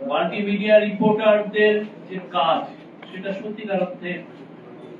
Multimedia রিপোর্টারদের যে কাজ সেটা সত্যিকার অর্থে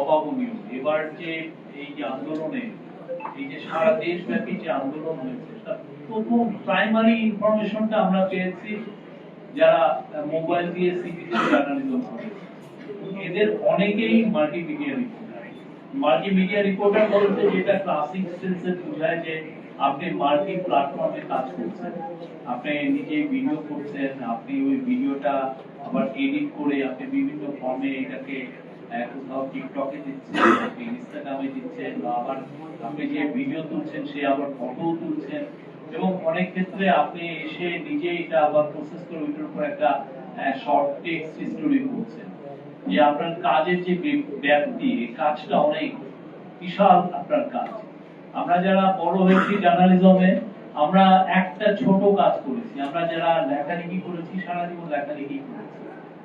অভাবনীয়। এবার যে এই যে আন্দোলনে, এই যে সারা দেশব্যাপী যে আন্দোলন হয়েছে, প্রথম প্রাইমারি ইনফরমেশনটা আমরা পেয়েছি যারা মোবাইল দিয়ে সিটিজেন জার্নালিজম করে, এদের অনেকেই মাল্টিমিডিয়া রিপোর্টার। মাল্টিমিডিয়া রিপোর্টার বলতে যেটা ক্লাসিক সেন্সে বোঝায় যে আপনি মাল্টি প্ল্যাটফর্মে কাজ করছেন, আপনি নিজে ভিডিও করছেন, আপনি ওই ভিডিওটা আবার এডিট করে আপনি বিভিন্ন ফর্মে এটাকে কোথাও টিকটকে দিচ্ছেন, আপনি ইনস্টাগ্রামে দিচ্ছেন, বা আবার আপনি যে ভিডিও তুলছেন সে আবার ফটো তুলছেন, এবং অনেক ক্ষেত্রে আপনি এসে নিজে এটা আবার প্রসেস করে ওইটার উপর একটা শর্ট টেক্সট স্টোরি করছেন। যে আপনার কাজের যে ব্যাপ্তি, এই কাজটা অনেক বিশাল আপনার কাজ। আমরা যারা বড় হয়েছি জার্নালিজমে, আমরা একটা ছোট কাজ করেছি। আমরা যারা লেখালেখি করেছি সারা জীবন লেখালেখি করেছি,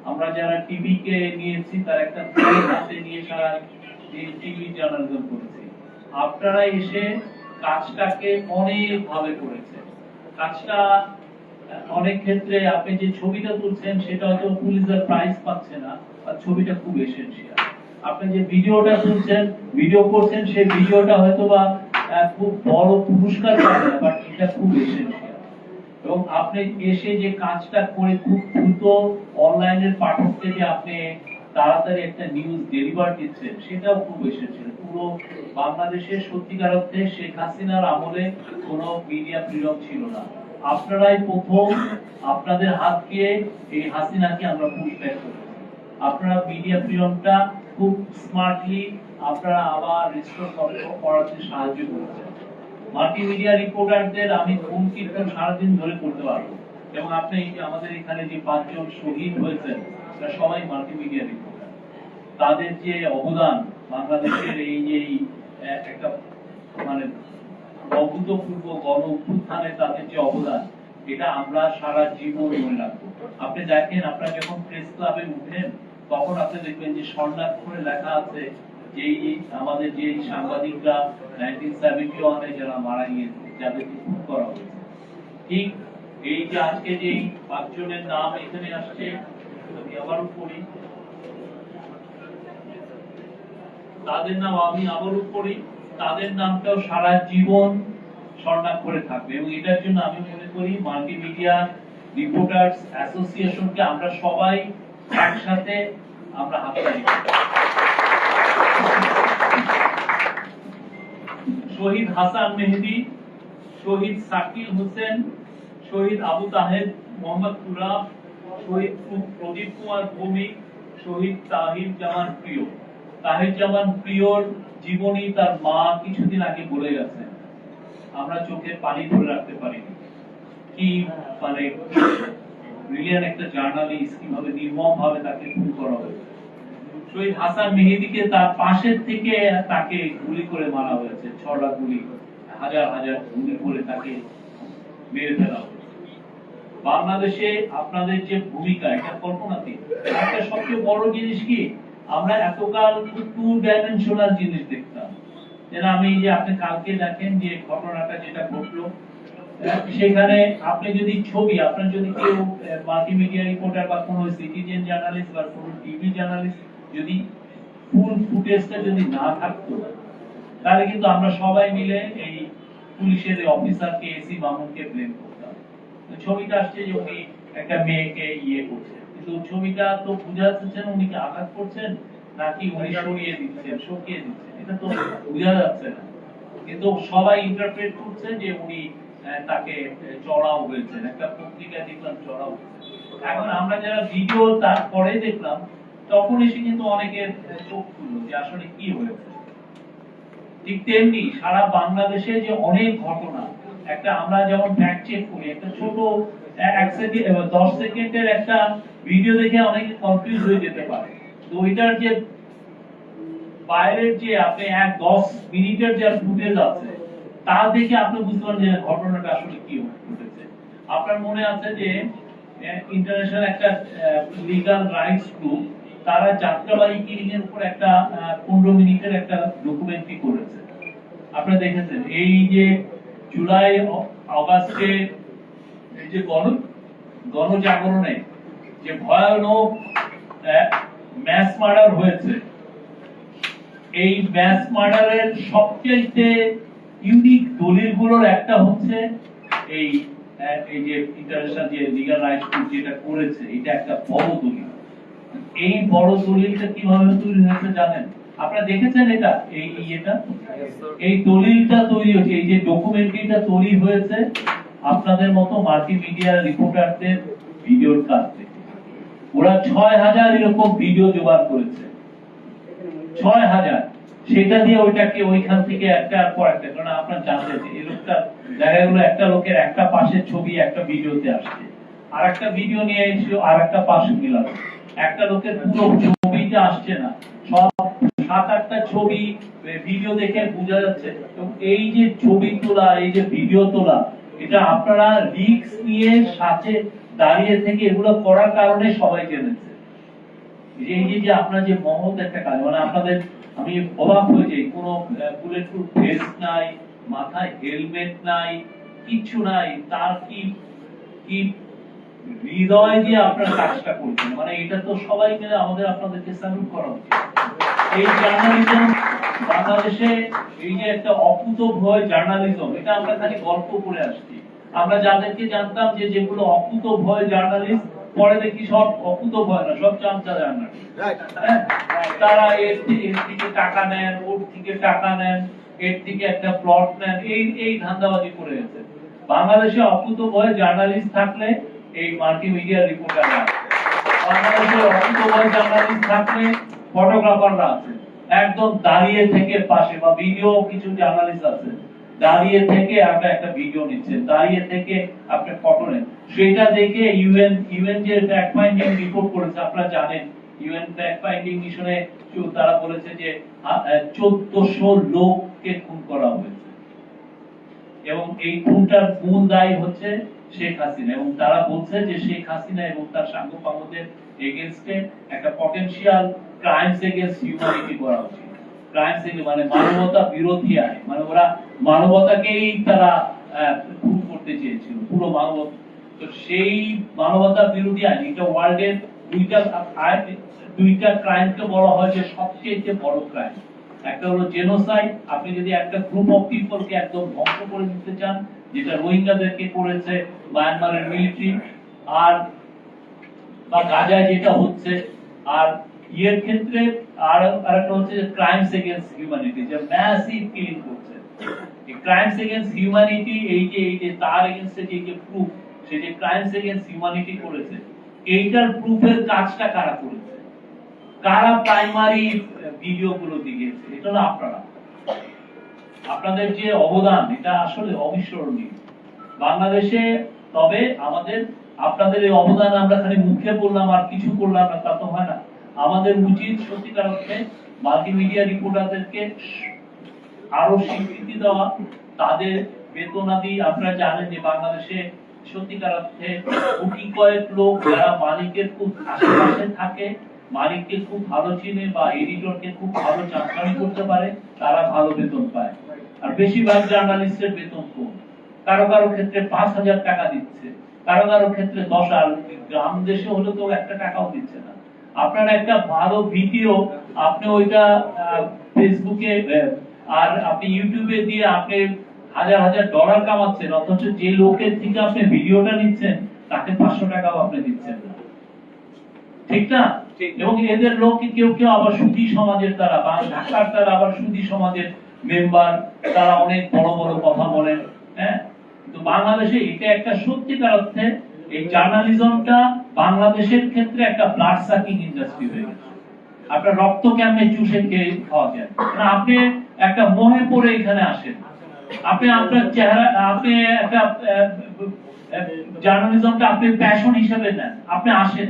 আমরা যারা টিভি কে নিয়েছি তার একটা হাতে নিয়ে সারা টিভি জার্নালিজম করেছি। আপনারা এসে কাজটাকে অনেক ভাবে করেছেন। কাজটা অনেক ক্ষেত্রে আপনি যে ছবিটা তুলছেন সেটা হয়তো পুলিশের প্রাইজ পাচ্ছে না, আর ছবিটা খুব এসেনশিয়াল। আপনি যে ভিডিওটা তুলছেন, ভিডিও করছেন, সেই ভিডিওটা হয়তো বা খুব বড় পুরস্কার পাবে না, বাট এটা খুব এসেনশিয়াল। এবং আপনি এসে যে কাজটা করে খুব দ্রুত অনলাইনের পাঠককে যে আপনি তাড়াতাড়ি একটা নিউজ ডেলিভার দিচ্ছেন, সেটাও খুব এসেনশিয়াল। পুরো বাংলাদেশের সত্যিকার অর্থে শেখ হাসিনার আমলে কোনো মিডিয়া ফ্রিডম ছিল না। আপনারাই প্রথম আপনাদের হাত দিয়ে এই হাসিনাকে আমরা পুশব্যাক করেছি। আপনারা মিডিয়া ফ্রিডমটা খুব স্মার্টলি আপনারা আবার রিস্টোর করাতে সাহায্য করেছেন। মাল্টিমিডিয়া রিপোর্টারদের আমি ঘুম কীর্তন সারাদিন ধরে করতে পারবো, এবং আপনি আমাদের এখানে যে 5 জন শহীদ হয়েছেন তারা সবাই মাল্টিমিডিয়া রিপোর্টার। তাদের যে অবদান বাংলাদেশের এই যে একটা মানে অভূতপূর্ব গণ অভ্যুত্থানে তাদের যে অবদান, এটা আমরা সারা জীবন মনে রাখবো। আপনি দেখেন, আপনারা যখন প্রেস ক্লাবে উঠেন তখন আপনি দেখবেন যে স্বর্ণাক্ষরে লেখা আছে যে আমাদের যে সাংবাদিকরা 1971 যারা মারা গিয়েছে, যাদেরকে খুন করা হয়েছে, ঠিক এই যে আজকে যে 5 জনের নাম এখানে আসছে, আমি আবারও পড়ি তাদের নাম, আমি আবারও পড়ি, তাদের নামটাও সারা জীবন স্বর্ণাক্ষরে থাকবে। এবং এটার জন্য আমি মনে করি মাল্টিমিডিয়া রিপোর্টার্স অ্যাসোসিয়েশনকে আমরা সবাই একসাথে আমরা হাততালি দেব। শহীদ হাসান মেহেদী, শহীদ সাকিল হোসেন, শহীদ আবু তাহের মোহাম্মদ তুরাব, শহীদ প্রদীপ কুমার ভৌমিক, শহীদ তাহির জামান প্রিয়। তাহির জামান প্রিয়র জীবনী তার মা কিছুদিন আগে বলে গেছেন, আমরা চোখে পানি ধরে রাখতে পারিনি। কি মানে ব্রিলিয়ান্ট একটা জার্নালিস্ট, কিভাবে নির্মম ভাবে তাকে খুন করা হয়েছে। শহীদ হাসান মেহেদীকে তার পাশের থেকে তাকে গুলি করে মারা হয়েছে, 6টা গুলি, হাজার হাজার গুলি করে তাকে মেরে ফেলা হয়েছে। বাংলাদেশে আপনাদের যে ভূমিকা, এটা কল্পনাতীত। একটা সবচেয়ে বড় জিনিস কি, আমরা এতকাল টু ডাইমেনশনাল জিনিস দেখতাম। যেন আমি যে আপনি কালকে দেখেন যে ঘটনাটা যেটা ঘটলো, সেখানে আপনি যদি ছবি, আপনার যদি কেউ মাল্টিমিডিয়া রিপোর্টার বা কোনো সিটিজেন জার্নালিস্ট বা কোনো টিভি জার্নালিস্ট যদি ফুল ফুটেজটা যদি না থাকতো, তাহলে কিন্তু আমরা সবাই মিলে এই পুলিশের অফিসারকে, এসি মামুনকে ব্লেম করতাম। ছবিটা আসছে যে উনি একটা মেয়েকে ইয়ে করছেন, কিন্তু ছবিটা তো বোঝা যাচ্ছে না উনি কি আঘাত করছেন নাকি উনি সরিয়ে দিচ্ছেন, সকিয়ে দিচ্ছেন, এটা তো বোঝা যাচ্ছে না। কিন্তু সবাই ইন্টারপ্রেট করছে যে উনি তাকে চড়াও হয়েছেন, একটা পত্রিকায় দেখলাম চড়াও হয়েছে। এখন আমরা যারা ভিডিও তারপরে দেখলাম, তখন এসে কিন্তু অনেকের চোখ খুললো যে আসলে কি হয়েছে। ঠিক তেমনি সারা বাংলাদেশে যে অনেক ঘটনা, একটা আমরা যেমন ফ্যাক্ট চেক করি, একটা ছোট 1 সেকেন্ড 10 সেকেন্ডের একটা ভিডিও দেখে অনেকে কনফিউজ হয়ে যেতে পারে। তো ওইটার যে বাইরের যে আপনি 10 মিনিটের যে ফুটেজ আছে, তা দেখে আপনি বুঝতে পারেন যে ঘটনাটা আসলে কি ঘটেছে। আপনার মনে আছে যে ইন্টারন্যাশনাল একটা লিগ্যাল রাইটস গ্রুপ, তারা যাত্রাবাড়ি কিলিং এর উপর একটা 15 মিনিটের একটা ডকুমেন্টারি করেছে, আপনারা দেখেছেন। এই যে জুলাই আগস্টে এই যে গণজাগরণে যে ভয়ানক ম্যাস মার্ডার হয়েছে, এই ম্যাস মার্ডারের সবচেয়ে ইউনিক দলিলগুলোর একটা হচ্ছে এই এই যে ইন্টারন্যাশনাল যে লিগ্যাল রাইটস যেটা করেছে, এটা একটা বড় দলিল। এই বড় দলিলটা কিভাবে তৈরি হয়েছে জানেন? আপনারা দেখেছেন এটা? এই দলিলটা তৈরি হয়েছে, এই যে ডকুমেন্টারিটা তৈরি হয়েছে আপনাদের মতো মাল্টিমিডিয়া রিপোর্টারদের ভিডিওর কাছ থেকে। ওরা 6000 এরকম ভিডিও জোগাড় করেছে, 6000। সেটা দিয়ে ওইটাকে ওইখান থেকে একটার পর একটা, কারণ আপনার জানতেন এই লোকটা দেখা গেলো একটা লোকের একটা পাশের ছবি একটা ভিডিওতে আসছে, আর একটা ভিডিও নিয়ে এসে আর একটা পাশে মিলানো, একটা লোকের পুরো ছবিটা আসছে না, সব 7-8টা ছবি ভিডিও দেখে বোঝা যাচ্ছে। এই যে ছবি তোলা, এই যে ভিডিও তোলা, এটা আপনারা রিস্ক নিয়ে সাথে দাঁড়িয়ে থেকে এগুলো করার কারণে সবাই জেনেছে। এই যে আপনার যে মহৎ একটা কাজ, মানে আপনাদের আমি অবাক হয়ে যাই, কোনো বুলেট প্রুফ ভেস্ট নাই, মাথায় হেলমেট নাই, কিছু নাই, তার কি কি হৃদয় দিয়ে আপনার কাজটা করছেন, মানে এটা তো সবাই মিলে আমাদের আপনাদেরকে স্যালুট করা উচিত। এই জার্নালিজম বাংলাদেশে, এই যে একটা অকুতোভয় জার্নালিজম, এটা আমরা খালি গল্প করে আসছি। আমরা যাদেরকে জানতাম যে যেগুলো অকুতোভয় জার্নালিস্ট, পরে দেখি সব অকুতোভয় না, সব চামচা জার্নালিস্ট। তারা এর থেকে টাকা নেন, ওর থেকে টাকা নেন, এর থেকে একটা প্লট নেন, এই ধান্দাবাজি করে গেছে। বাংলাদেশে অকুতোভয় জার্নালিস্ট থাকলে এই মাল্টিমিডিয়া রিপোর্টাররা আছে, বাংলাদেশে অকুতোভয় জার্নালিস্ট থাকলে ফটোগ্রাফাররা আছে, একদম দাঁড়িয়ে থেকে পাশে, বা ভিডিও কিছু জার্নালিস্ট আছে দাঁড়িয়ে থেকে আপনি একটা ভিডিও নিচ্ছেন, দাঁড়িয়ে থেকে আপনি ফটো নেন। সেটা দেখে ইউএন যে ফ্যাক্ট ফাইন্ডিং রিপোর্ট করেছে, আপনারা জানেন ইউএন ফ্যাক্ট ফাইন্ডিং মিশনে তারা বলেছে যে 1400 লোককে খুন করা হয়েছে, এবং এই খুনটার মূল দায়ী হচ্ছে শেখ হাসিনা, এবং তারা বলছে যে শেখ হাসিনা এবং তার সাংবাদিকদের এগেইনস্টে একটা পটেনশিয়াল ক্রাইমস এগেইনস্ট হিউম্যানিটি করা উচিত। ক্রাইমস মানে মানবতা বিরোধী আইন, মানে ওরা মানবতাকেই তারা খুন করতে চেয়েছিল, পুরো মানবতা। তো সেই মানবতা বিরোধী আইন, এটা ওয়ার্ল্ডের দুইটা ক্রাইমকে বলা হয় যে সবচেয়ে বড় ক্রাইম। একটা হলো জেনোসাইড, আপনি যদি একটা গ্রুপ অফ পিপলকে একদম ধ্বংস করে দিতে চান, যেটা রোহিঙ্গাদেরকে করেছে মায়ানমারের মিলিটারি, আর বা গাজায় যেটা হচ্ছে, আর ইয়ের ক্ষেত্রে আর একটা হচ্ছে ক্রাইমস এগেইনস্ট হিউম্যানিটি, যে ম্যাসিভ কিলিং করছে। এই ক্রাইমস এগেইনস্ট হিউম্যানিটি, এই যে তার এগেইনস্টে যে প্রুফ, সে যে ক্রাইমস এগেইনস্ট হিউম্যানিটি করেছে, এইটার প্রুফের কাজটা কারা করেছে, কারা প্রাইমারি ভিডিও গুলো দিয়েছে, এটা হলো আপনারা। আপনাদের যে অবদান, এটা আসলে অবিস্মরণীয় বাংলাদেশে। তবে আমাদের আপনাদের এই অবদান আমরা খালি মুখে বললাম আর কিছু করলাম না, তা তো হয় না। আমাদের উচিত সত্যিকার অর্থে মাল্টিমিডিয়া রিপোর্টারদেরকে আরো স্বীকৃতি দেওয়া, তাদের বেতনাদি। আপনারা জানেন যে বাংলাদেশে সত্যিকার অর্থে কোটি কয়েক লোক যারা মালিকের খুব আশেপাশে থাকে, মালিককে খুব ভালো চিনে বা এডিটরকে খুব ভালো চাকরি করতে পারে, তারা ভালো বেতন পায়। আর বেশিরভাগ জার্নালিস্টের বেতন কম, কারো কারো ক্ষেত্রে 5000 টাকা দিচ্ছে, কারো কারো ক্ষেত্রে 10,000। গ্রাম দেশে হলে তো 1 টাকাও দিচ্ছে না। আপনার একটা ভালো ভিডিও আপনি ওইটা ফেসবুকে আর আপনি ইউটিউবে দিয়ে আপনি হাজার হাজার ডলার কামাচ্ছেন, অথচ যে লোকের থেকে আপনি ভিডিওটা নিচ্ছেন তাকে 500 টাকাও আপনি দিচ্ছেন না, ঠিক না? এবং এদের লোক কেউ কেউ আবার সুধী সমাজের, তারা বা ঢাকার তারা আবার সুধী সমাজের মেম্বার, তারা অনেক বড় বড় কথা বলেন। হ্যাঁ, তো বাংলাদেশে এটা একটা সত্যিকার অর্থে এই জার্নালিজমটা বাংলাদেশের ক্ষেত্রে একটা ব্লাড সাকিং ইন্ডাস্ট্রি হয়ে গেছে। আপনার রক্ত কেমনে চুষে খেয়ে খাওয়া যায়, আপনি একটা মোহে পড়ে এখানে আসেন, আপনি আপনার চেহারা, আপনি একটা জার্নালিজমটা আপনি প্যাশন হিসেবে নেন, আপনি আসেন,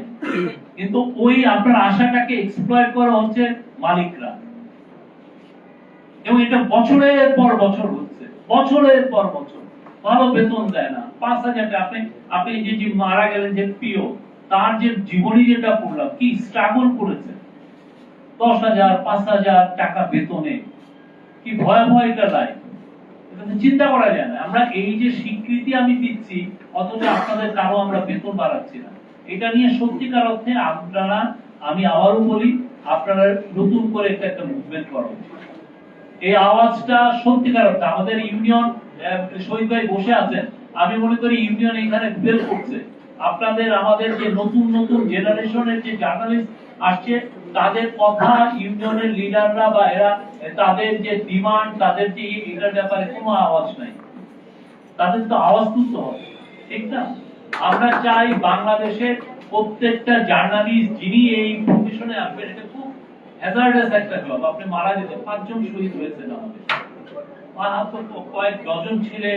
কিন্তু ওই আপনার আশাটাকে এক্সপ্লয়েট করা হচ্ছে মালিকরা, এবং এটা বছরের পর বছর হচ্ছে, বছরের পর বছর। ভালো বেতন দেয় না, 5000 টাকা। আপনি যে মারা গেলেন যে প্রিয়, তার যে জীবনী যেটা পড়লাম, কি স্ট্রাগল করেছে, 10,000 5,000 টাকা বেতনে, কি ভয়াবহ এটা লাইফ, এটা চিন্তা করা যায় না। আমরা এই যে স্বীকৃতি আমি দিচ্ছি, অথচ আপনাদের কারো আমরা বেতন বাড়াচ্ছি না। এটা নিয়ে সত্যিকার অর্থে আপনারা, আমি আবারও বলি, আপনারা নতুন করে একটা মুভমেন্ট করা উচিত। এই আওয়াজটা সত্যিকার অর্থে আমাদের ইউনিয়ন, শহীদ ভাই বসে আছেন, আমি মনে করি ইউনিয়ন এখানে ফেল করছে। আপনাদের আমাদের যে নতুন নতুন জেনারেশনের যে জার্নালিস্ট আসছে, তাদের কথা ইউনিয়নের লিডাররা বা এরা, তাদের যে ডিমান্ড, তাদের যে এটার ব্যাপারে কোনো আওয়াজ নাই। তাদের তো আওয়াজ তুলতে হবে, ঠিক না? আমরা চাই বাংলাদেশের প্রত্যেকটা জার্নালিস্ট যিনি এই প্রফেশনে আসবেন, এটা খুব হ্যাজার্ডাস একটা জব। আপনি মারা যেতে 5 জন শহীদ হয়েছেন আমাদের, কয়েক ডজন ছেলে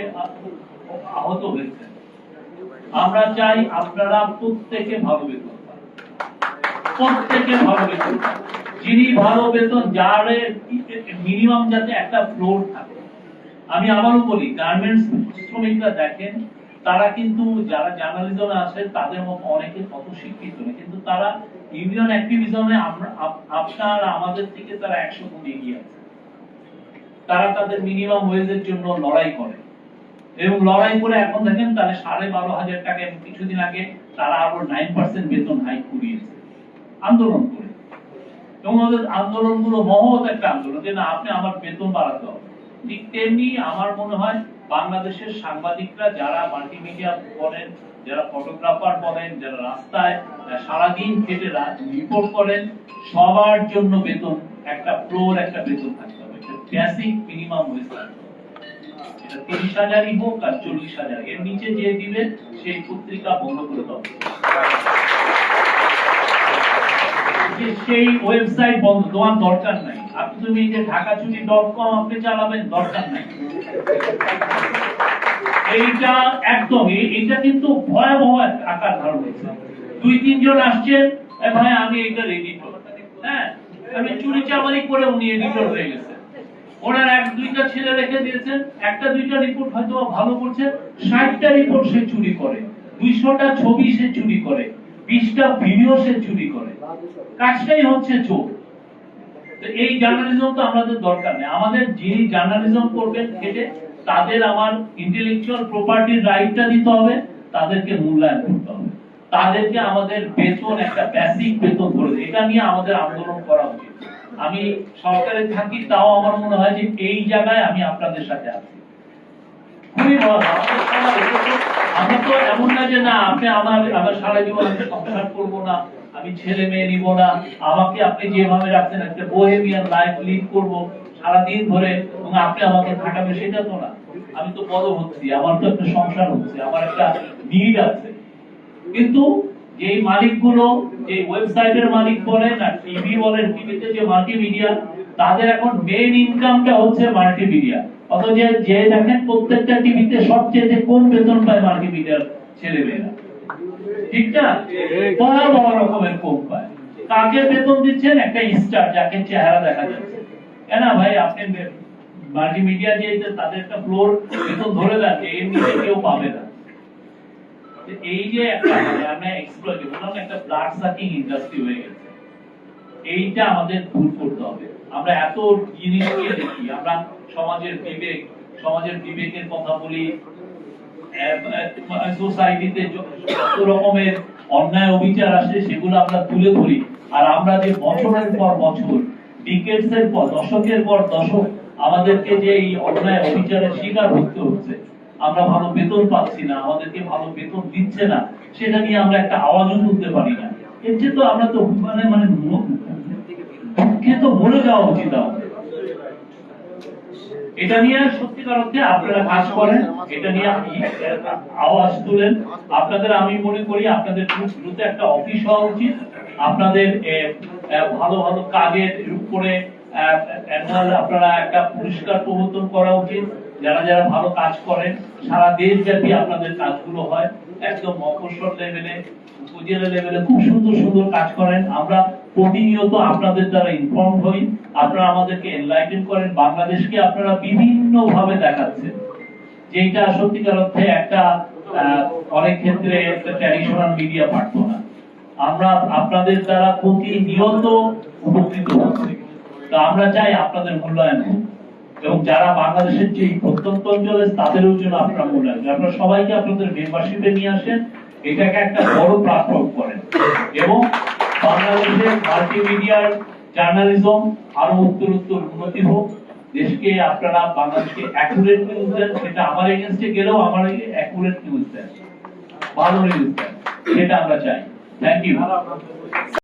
আহত হয়েছে। আমরা চাই আপনারা প্রত্যেকে ভালো বেতন পান, প্রত্যেকে ভালো বেতন পান। যিনি ভালো বেতন, যার মিনিমাম যাতে একটা ফ্লোর থাকে। আমি আবারও বলি, গার্মেন্টস শ্রমিকরা দেখেন, তারা কিন্তু যারা জার্নালিজমে আসে তাদের মতো অনেকে অত শিক্ষিত না, কিন্তু তারা ইউনিয়ন অ্যাক্টিভিজমে আপনার আমাদের থেকে তারা 100 গুণ এগিয়ে আছে। তারা তাদের মিনিমাম ওয়েজের জন্য লড়াই করে, এবং লড়াই করে এখন দেখেন তাহলে 12,500 টাকা, কিছুদিন আগে তারা আরো 9% বেতন হাইক করিয়েছে আন্দোলন করে। এবং ওদের আন্দোলনগুলো মহৎ একটা আন্দোলন, যে না, আপনি আমার বেতন বাড়াতে হবে। ঠিক তেমনি আমার মনে হয় বাংলাদেশের সাংবাদিকরা, যারা মাল্টিমিডিয়া বলেন, যারা ফটোগ্রাফার বলেন, যারা রাস্তায় সারাদিন খেটে রিপোর্ট করেন, সবার জন্য বেতন, একটা ফ্লোর, একটা বেতন থাকতে হবে, বেসিক মিনিমাম ওয়েজ থাকতে হবে। এটা 30,000ই হোক আর 40,000, এর নিচে যে দিবে সেই পত্রিকা বন্ধ করে দেওয়া, সেই ওয়েবসাইট বন্ধ, তোমার দরকার নাই। তুমি যে ঢাকাচুরি.com আপনি চালাবেন, দরকার নাই। এইটা একদম, এটা কিন্তু ভয়াবহ আকার ধারণ হয়েছে। 2-3 জন আসছেন, ভাই আমি এটা এডিটর, হ্যাঁ, আমি চুরি চামারি করে উনি এডিটর হয়ে গেছে। ওনার 1-2টা ছেলে রেখে দিয়েছেন, 1-2টা রিপোর্ট হয়তো ভালো করছে, 60টা রিপোর্ট সে চুরি করে, 200টা ছবি সে চুরি করে, 20টা ভিডিও সে চুরি করে, কাজটাই হচ্ছে চোর। এই জার্নালিজম তো আমাদের দরকার নেই। আমাদের যিনি জার্নালিজম করবেন খেটে, তাদের আমার ইন্টেলেকচুয়াল প্রপার্টির রাইটটা দিতে হবে, তাদেরকে মূল্যায়ন করতে হবে, তাদেরকে আমাদের বেতন, একটা বেসিক বেতন করে দেয়। এটা নিয়ে আমাদের আন্দোলন করা উচিত। আমি সরকারে থাকি, তাও আমার মনে হয় যে এই জায়গায় আমি আপনাদের সাথে আছি। খুবই ভালো। আমরা তো এমন না যে না, আপনি আমার সারা জীবন আমি সংসার করবো না, আমি ছেলে মেয়ে নিব না, আমাকে আপনি যেভাবে রাখছেন একটা বোহেমিয়ান লাইফ লিড করব সারাদিন ধরে, এবং আপনি আমাকে থাকাবে, সেটা তো না। আমি তো বড় হচ্ছি, আমার তো একটা সংসার হচ্ছে, আমার একটা নিড আছে। কিন্তু যে মালিকগুলো, যে ওয়েবসাইটের মালিক বলেন আর টিভি বলেন, টিভিতে যে মাল্টিমিডিয়া, তাদের এখন মেইন ইনকামটা হচ্ছে মাল্টিমিডিয়া। অথচ যে দেখেন প্রত্যেকটা টিভিতে সবচেয়ে কম বেতন পায় মাল্টিমিডিয়ার ছেলেমেয়েরা, ঠিক না? বড় বড় রকমের কম পায়। কাকে বেতন দিচ্ছেন? একটা স্টার, যাকে চেহারা দেখা যাচ্ছে। কেন ভাই, আপনি মাল্টিমিডিয়া যে তাদের একটা ফ্লোর বেতন ধরে দেন, এর নিচে কেউ পাবে না। এই যে একটা আমরা এক্সপ্লয়েট বললাম, একটা ব্লাড সাকিং ইন্ডাস্ট্রি হয়ে গেছে, এইটা আমাদের দূর করতে হবে। আমরা এত জিনিসকে দেখি, আমরা সমাজের বিবেকের কথা বলি, সোসাইটিতে যত রকমের অন্যায় অবিচার আসে সেগুলো আমরা তুলে ধরি, আর আমরা যে বছরের পর বছর, ডিকেডসের পর দশকের পর দশক আমাদেরকে যে এই অন্যায় অবিচারের শিকার হতে হচ্ছে, আমরা ভালো বেতন পাচ্ছি না, আমাদেরকে ভালো বেতন দিচ্ছে না, সেটা নিয়ে আমরা একটা আওয়াজও তুলতে পারি না। এর চেয়ে তো আমরা তো মানে দুঃখে তো মরে যাওয়া উচিত আমাদের। এটা নিয়ে সত্যিকার অর্থে আপনারা কাজ করেন, এটা নিয়ে আওয়াজ তুলেন। আপনাদের, আমি মনে করি আপনাদের খুব দ্রুত একটা অফিস হওয়া উচিত। আপনাদের ভালো ভালো কাজের উপরে আপনারা একটা পুরস্কার প্রবর্তন করা উচিত। যারা যারা ভালো কাজ করেন, সারা দেশব্যাপী আপনাদের কাজগুলো হয়, একদম মফস্বল লেভেলে, উপজেলা লেভেলে খুব সুন্দর সুন্দর কাজ করেন। আমরা প্রতিনিয়ত আপনাদের দ্বারা ইনফর্ম হই, আপনারা আমাদেরকে এনলাইটেন করেন। বাংলাদেশকে আপনারা বিভিন্ন ভাবে দেখাচ্ছেন, যেটা সত্যিকার অর্থে একটা অনেক ক্ষেত্রে একটা ট্র্যাডিশনাল মিডিয়া পারতো না। আমরা আপনাদের দ্বারা প্রতিনিয়ত উপকৃত হচ্ছি। তো আমরা চাই আপনাদের মূল্যায়ন হোক, এবং যারা বাংলাদেশের যে প্রত্যন্ত অঞ্চলে, তাদেরও জন্য আপনারা মূল্যায়ন, আপনারা সবাইকে আপনাদের মেম্বারশিপে নিয়ে আসেন, এটাকে একটা বড় প্ল্যাটফর্ম করেন এবং বাংলাদেশের মাল্টিমিডিয়ার জার্নালিজম আরো উত্তরোত্তর উন্নতি হোক। দেশকে আপনারা বাংলাদেশকে অ্যাকুরেট নিউজ দেন, সেটা আমার এগেনস্টে গেলেও আমার অ্যাকুরেট নিউজ দেন, ভালো নিউজ দেন, সেটা আমরা চাই। Thank you.